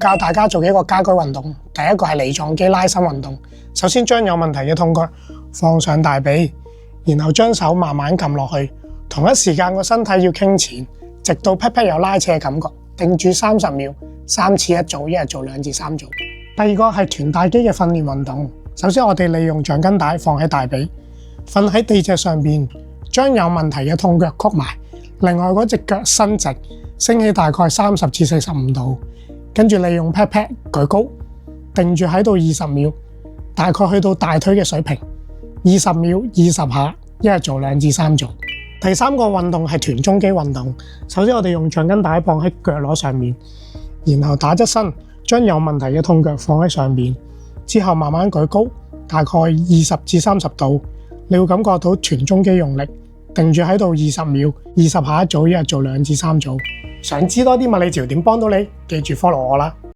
教大家做幾個家居運動。第一個係梨狀肌拉伸運動。首先將有問題嘅痛腳放上大髀，然後將手慢慢撳落去，同一時間個身體要傾前，直到屁屁有拉扯嘅感覺，定住30秒，3次一組，一日做2至3組。第二個係臀大肌嘅訓練運動。首先我哋利用橡筋帶放喺大髀，瞓喺地脊上邊，將有問題嘅痛腳曲埋，另外嗰隻腳伸直，升起大概30至45度，跟住利用屁屁舉高，定住喺度20秒，大概去到大腿嘅水平，20秒20下，一日做2至3組。第三個運動係臀中肌運動。首先我哋用橡筋帶放喺腳踝上面，然後打側身，將有問題嘅痛腳放喺上面，之後慢慢舉高，大概20至30度，你會感覺到臀中肌用力，定住喺度20秒，20下一組，一日做2至3組。想知多啲物理治療點幫到你，記住 follow 我啦。